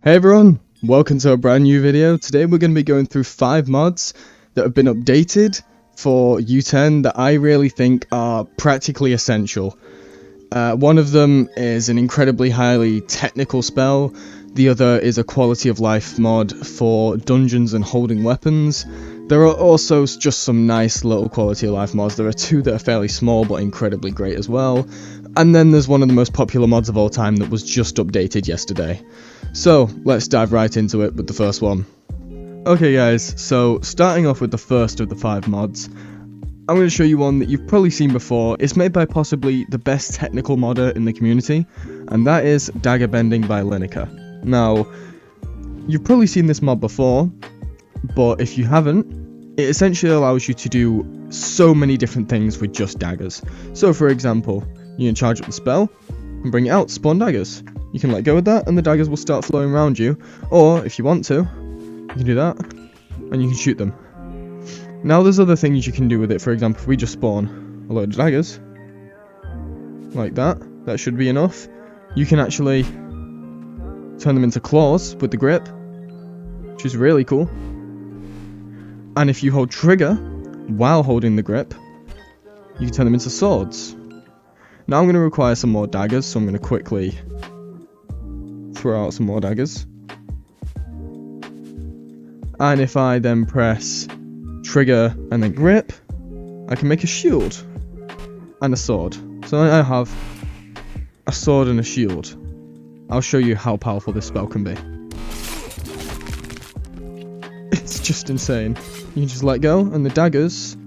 Hey everyone, welcome to a brand new video. Today we're going to be going through 5 mods that have been updated for U10 that I really think are practically essential. One of them is an incredibly highly technical spell, the other is a quality of life mod for dungeons and holding weapons. There are also just some nice little quality of life mods. There are 2 that are fairly small but incredibly great as well. And then there's one of the most popular mods of all time that was just updated yesterday. So, let's dive right into it with the first one. Okay guys, so starting off with the first of the 5 mods, I'm going to show you one that you've probably seen before. It's made by possibly the best technical modder in the community, and that is Dagger Bending by Lineker. Now, you've probably seen this mod before, but if you haven't, it essentially allows you to do so many different things with just daggers. So for example, you can charge up the spell, and bring it out, spawn daggers. You can let go of that, and the daggers will start flowing around you, or if you want to, you can do that, and you can shoot them. Now there's other things you can do with it. For example, if we just spawn a load of daggers, like that should be enough. You can actually turn them into claws with the grip, which is really cool. And if you hold trigger while holding the grip, you can turn them into swords. Now I'm going to require some more daggers, so I'm going to quickly throw out some more daggers. And if I then press trigger and then grip, I can make a shield and a sword. So I have a sword and a shield. I'll show you how powerful this spell can be. It's just insane. You can just let go and the daggers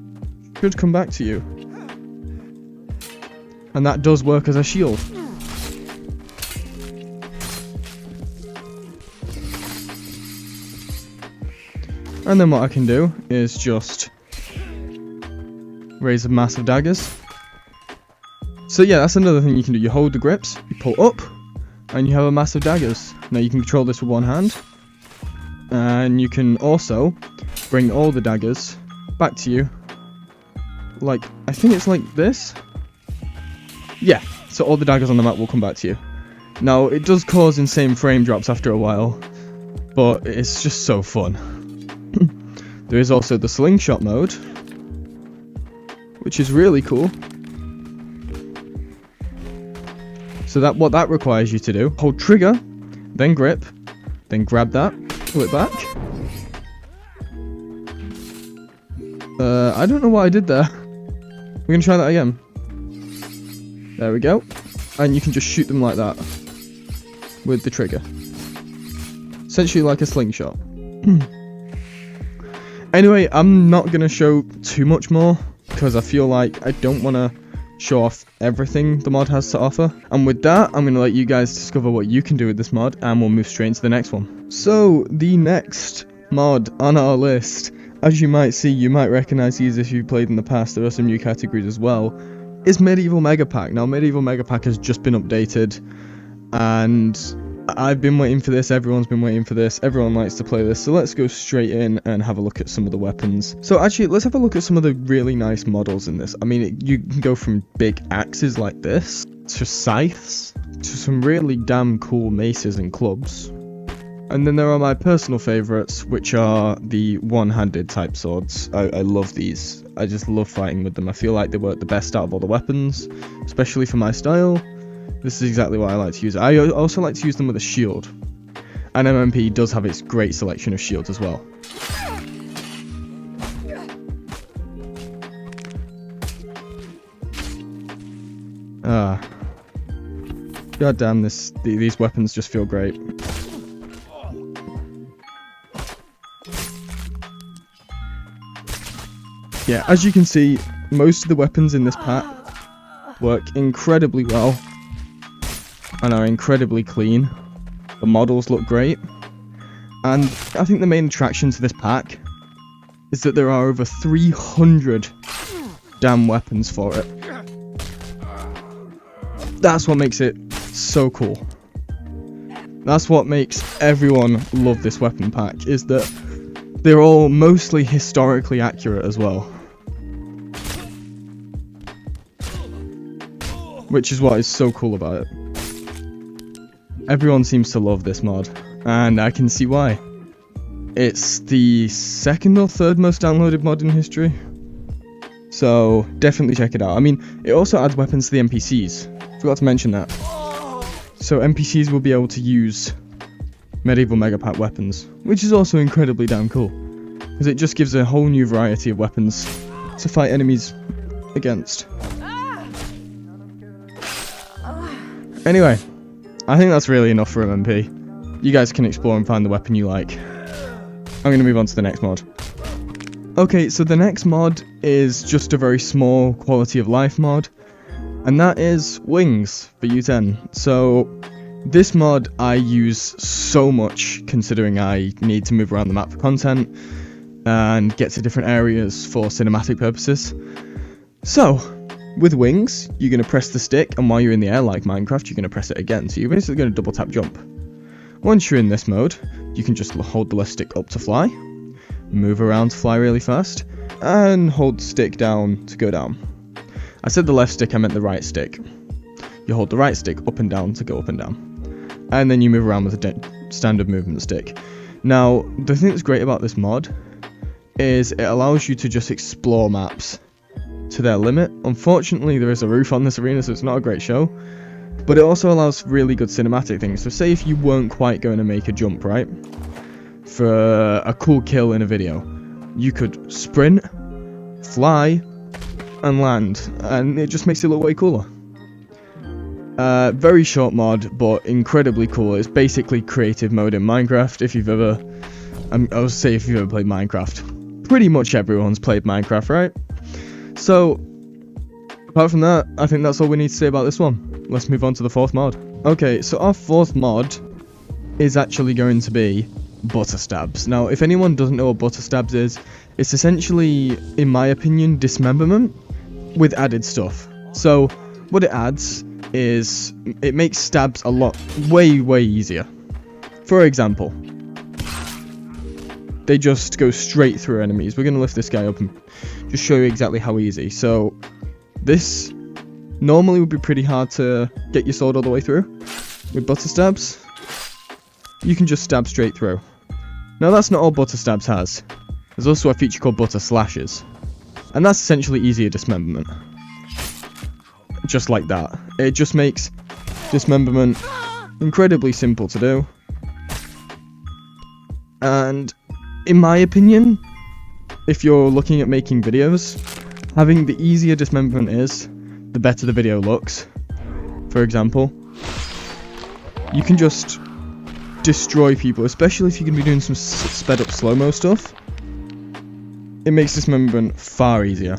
should come back to you. And that does work as a shield. And then what I can do is just raise a mass of daggers. So yeah, that's another thing you can do. You hold the grips, you pull up, and you have a mass of daggers. Now you can control this with one hand. And you can also bring all the daggers back to you. Like, I think it's like this. Yeah, so all the daggers on the map will come back to you. Now, it does cause insane frame drops after a while, but it's just so fun. There is also the slingshot mode, which is really cool. So what that requires you to do, hold trigger, then grip, then grab that, pull it back. I don't know what I did there. We're going to try that again. There we go. And you can just shoot them like that with the trigger. Essentially like a slingshot. Anyway, I'm not going to show too much more because I feel like I don't want to show off everything the mod has to offer. And with that, I'm going to let you guys discover what you can do with this mod, and we'll move straight into the next one. So, the next mod on our list, as you might see, you might recognize these if you've played in the past. There are some new categories as well. Is Medieval Mega Pack. Now, Medieval Mega Pack has just been updated, and I've been waiting for this, everyone's been waiting for this, everyone likes to play this, so let's go straight in and have a look at some of the weapons. So actually, let's have a look at some of the really nice models in this. I mean, you can go from big axes like this, to scythes, to some really damn cool maces and clubs. And then there are my personal favourites, which are the one-handed type swords. I love these. I just love fighting with them. I feel like they work the best out of all the weapons, especially for my style. This is exactly what I like to use. I also like to use them with a shield. And MMP does have its great selection of shields as well. God damn, these weapons just feel great. Yeah, as you can see, most of the weapons in this pack work incredibly well and are incredibly clean. The models look great, and I think the main attraction to this pack is that there are over 300 damn weapons for it. That's what makes it so cool. That's what makes everyone love this weapon pack, is that they're all mostly historically accurate as well. Which is what is so cool about it. Everyone seems to love this mod. and I can see why. It's the second or third most downloaded mod in history, so definitely check it out. I mean, it also adds weapons to the NPCs. Forgot to mention that. So NPCs will be able to use medieval megapack weapons, which is also incredibly damn cool, because it just gives a whole new variety of weapons to fight enemies against. Anyway, I think that's really enough for MMP. You guys can explore and find the weapon you like. I'm going to move on to the next mod. Okay, so the next mod is just a very small quality of life mod, and that is wings for U10. So this mod I use so much, considering I need to move around the map for content and get to different areas for cinematic purposes. So with wings, you're going to press the stick, and while you're in the air like Minecraft, you're going to press it again. So you're basically going to double tap jump. Once you're in this mode, you can just hold the left stick up to fly, move around to fly really fast, and hold the stick down to go down. I said the left stick, I meant the right stick. You hold the right stick up and down to go up and down, and then you move around with the standard movement stick. Now, the thing that's great about this mod is it allows you to just explore maps to their limit. Unfortunately, there is a roof on this arena, so it's not a great show. But it also allows really good cinematic things. So say if you weren't quite going to make a jump, right, for a cool kill in a video, you could sprint, fly, and land, and it just makes it look way cooler. Very short mod, but incredibly cool. It's basically creative mode in Minecraft. If you've ever, I'll say if you've ever played Minecraft. Pretty much everyone's played Minecraft, right? So, apart from that, I think that's all we need to say about this one. Let's move on to the fourth mod. Okay, so our fourth mod is actually going to be butter stabs. Now, if anyone doesn't know what butter stabs is, it's essentially, in my opinion, dismemberment with added stuff. So, what it adds is it makes stabs a lot, way easier. For example, they just go straight through enemies. We're going to lift this guy up and just show you exactly how easy. So, this normally would be pretty hard to get your sword all the way through. With butter stabs, you can just stab straight through. Now that's not all butter stabs has. There's also a feature called butter slashes, and that's essentially easier dismemberment. Just like that. It just makes dismemberment incredibly simple to do. And in my opinion, if you're looking at making videos, having the easier dismemberment is, the better the video looks. For example, you can just destroy people, especially if you're going to be doing some sped up slow-mo stuff. It makes dismemberment far easier.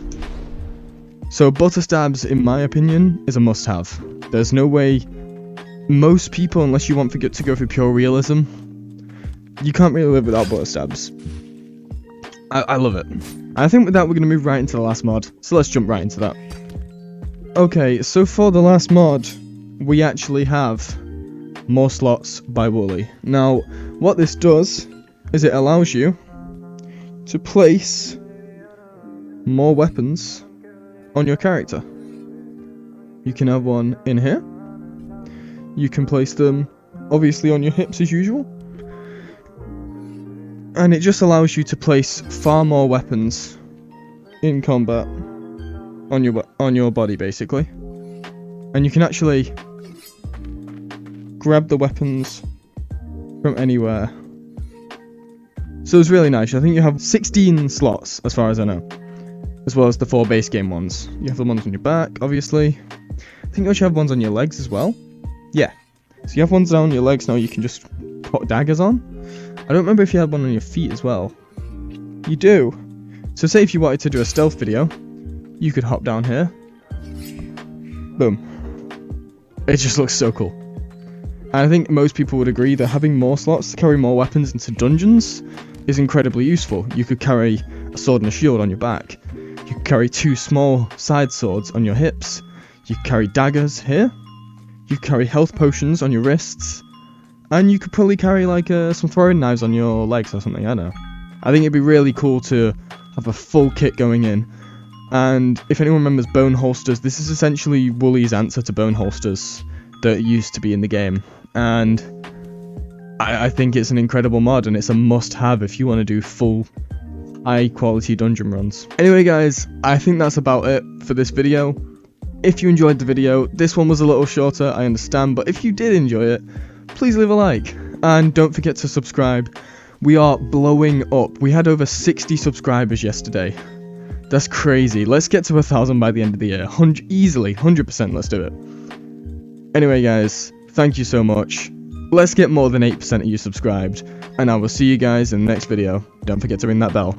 So butter stabs, in my opinion, is a must-have. There's no way most people, unless you want to go for pure realism, you can't really live without butter stabs. I love it. I think with that we're going to move right into the last mod, so let's jump right into that. Okay, so for the last mod, we actually have more slots by Wooly. Now, what this does is it allows you to place more weapons on your character. You can have one in here. You can place them, obviously, on your hips as usual. And it just allows you to place far more weapons in combat on your body, basically. And you can actually grab the weapons from anywhere. So it's really nice. I think you have 16 slots, as far as I know, as well as the 4 base game ones. You have the ones on your back, obviously. I think you actually have ones on your legs as well. Yeah. So you have ones down your legs now. You can just put daggers on. I don't remember if you had one on your feet as well. You do. So say if you wanted to do a stealth video, you could hop down here. Boom. It just looks so cool. And I think most people would agree that having more slots to carry more weapons into dungeons is incredibly useful. You could carry a sword and a shield on your back. You could carry 2 small side swords on your hips. You could carry daggers here. You could carry health potions on your wrists. And you could probably carry like some throwing knives on your legs or something, I don't know. I think it'd be really cool to have a full kit going in. And if anyone remembers bone holsters, this is essentially Wooly's answer to bone holsters that used to be in the game. And I think it's an incredible mod, and it's a must-have if you want to do full high-quality dungeon runs. Anyway, guys, I think that's about it for this video. If you enjoyed the video, this one was a little shorter, I understand, but if you did enjoy it, please leave a like, and don't forget to subscribe. We are blowing up. We had over 60 subscribers yesterday. That's crazy. Let's get to 1,000 by the end of the year. Easily, 100%, let's do it. Anyway, guys, thank you so much. Let's get more than 8% of you subscribed, and I will see you guys in the next video. Don't forget to ring that bell.